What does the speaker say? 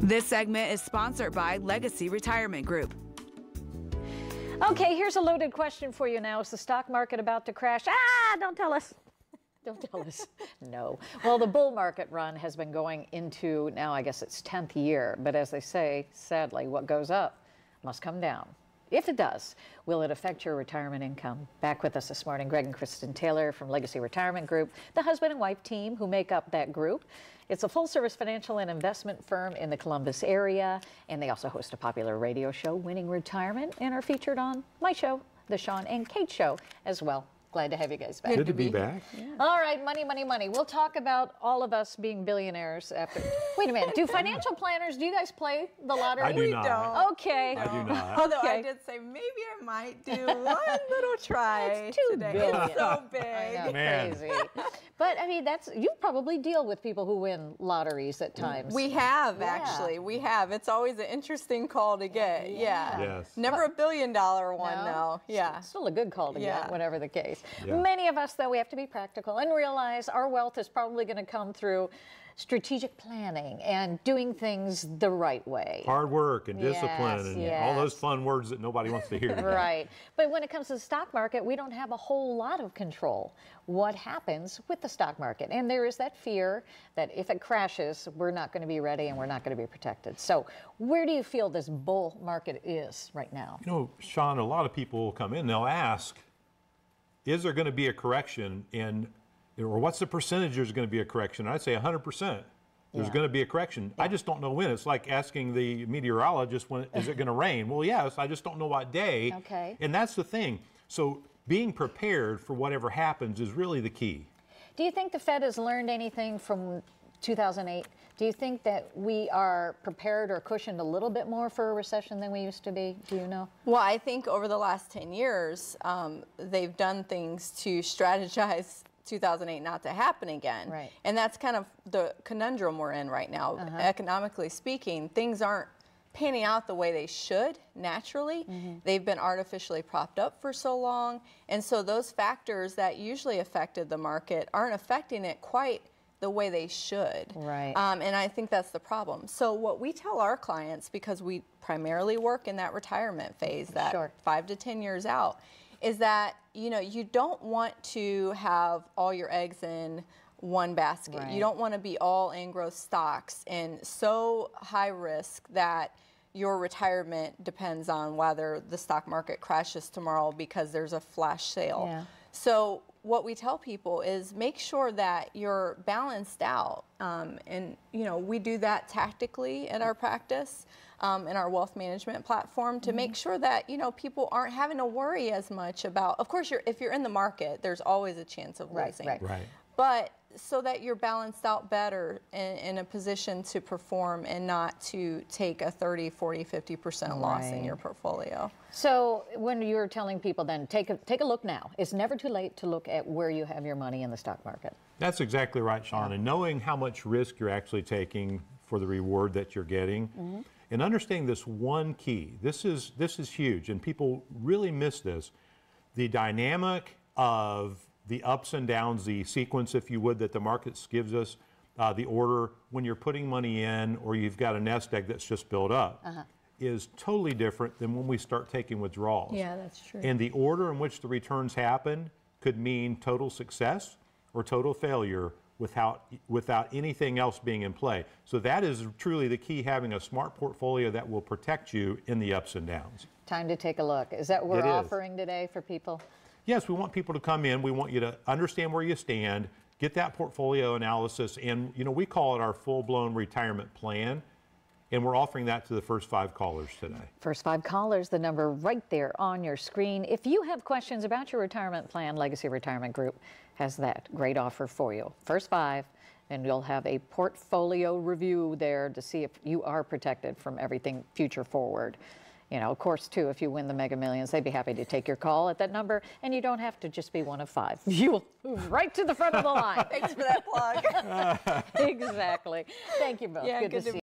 This segment is sponsored by Legacy Retirement Group. Okay, here's a loaded question for you now. Is the stock market about to crash? Don't tell us. Don't tell us. No. Well, the bull market run has been going into now, I guess it's 10th year. But as they say, sadly, what goes up must come down. If it does, will it affect your retirement income? Back with us this morning, Greg and Kristen Taylor from Legacy Retirement Group, the husband and wife team who make up that group. It's a full-service financial and investment firm in the Columbus area, and they also host a popular radio show, Winning Retirement, and are featured on my show, The Sean and Kate Show, as well. Glad to have you guys back. Good to be back. Yeah. All right, money, money, money. We'll talk about all of us being billionaires after. Wait a minute. Do financial planners, do you guys play the lottery? I do not. Don't. Okay. I do not. Although I did say maybe I might do one little try It's $2 today. billion. It's so big. I know, Man. crazy. But I mean, you probably deal with people who win lotteries at times. We have, Yeah. actually. We have. It's always an interesting call to get. Yeah. Yes. Never a $1 billion one, No? though. Yeah. Still a good call to Yeah. get, whatever the case. Yeah. Many of us, though, we have to be practical and realize our wealth is probably going to come through strategic planning and doing things the right way. Hard work and discipline Yes, and all those yes. fun words that nobody wants to hear. Right. But when it comes to the stock market, we don't have a whole lot of control. What happens with the stock market? And there is that fear that if it crashes, we're not going to be ready and we're not going to be protected. So where do you feel this bull market is right now? You know, Sean, a lot of people will come in, they'll ask, is there going to be a correction or what's the percentage there's going to be a correction? I'd say 100%. There's going to be a correction. I just don't know when. It's like asking the meteorologist, when is it going to rain? Well, yes, I just don't know what day. Okay. And that's the thing. So being prepared for whatever happens is really the key. Do you think the Fed has learned anything from 2008? Do you think that we are prepared or cushioned a little bit more for a recession than we used to be? Do you know? Well, I think over the last 10 years, they've done things to strategize 2008 not to happen again. Right. And that's kind of the conundrum we're in right now. Economically speaking, things aren't panning out the way they should naturally. They've been artificially propped up for so long. And so those factors that usually affected the market aren't affecting it quite the way they should. Right. And I think that's the problem. So what we tell our clients, because we primarily work in that retirement phase, that Sure. 5 to 10 years out, is that you don't want to have all your eggs in one basket. Right. You don't want to be all in growth stocks and so high risk that your retirement depends on whether the stock market crashes tomorrow because there's a flash sale. Yeah. So what we tell people is make sure that you're balanced out. And we do that tactically in our practice, in our wealth management platform, to make sure that people aren't having to worry as much about. Of course, if you're in the market, there's always a chance of losing. Right. But so that you're balanced out better in a position to perform and not to take a 30, 40, 50% loss in your portfolio. So when you're telling people then, take a look now. It's never too late to look at where you have your money in the stock market. That's exactly right, Sean. And knowing how much risk you're actually taking for the reward that you're getting, and understanding this one key. This is huge, and people really miss this. The dynamic of the ups and downs, the sequence, if you would, that the markets gives us, the order when you're putting money in or you've got a nest egg that's just built up, is totally different than when we start taking withdrawals. Yeah, that's true. And the order in which the returns happen could mean total success or total failure without anything else being in play. So that is truly the key, having a smart portfolio that will protect you in the ups and downs. Time to take a look. Is that what we're It is. offering today for people? Yes, we want people to come in. We want you to understand where you stand, get that portfolio analysis, and we call it our full-blown retirement plan, and we're offering that to the first 5 callers today. First 5 callers, the number right there on your screen. If you have questions about your retirement plan, Legacy Retirement Group has that great offer for you. First 5, and you'll have a portfolio review there to see if you are protected from everything future forward. Of course, too, if you win the Mega Millions, they'd be happy to take your call at that number, and you don't have to just be one of 5. You will move right to the front of the line. Thanks for that plug. Exactly. Thank you both. Yeah, good to good to see you.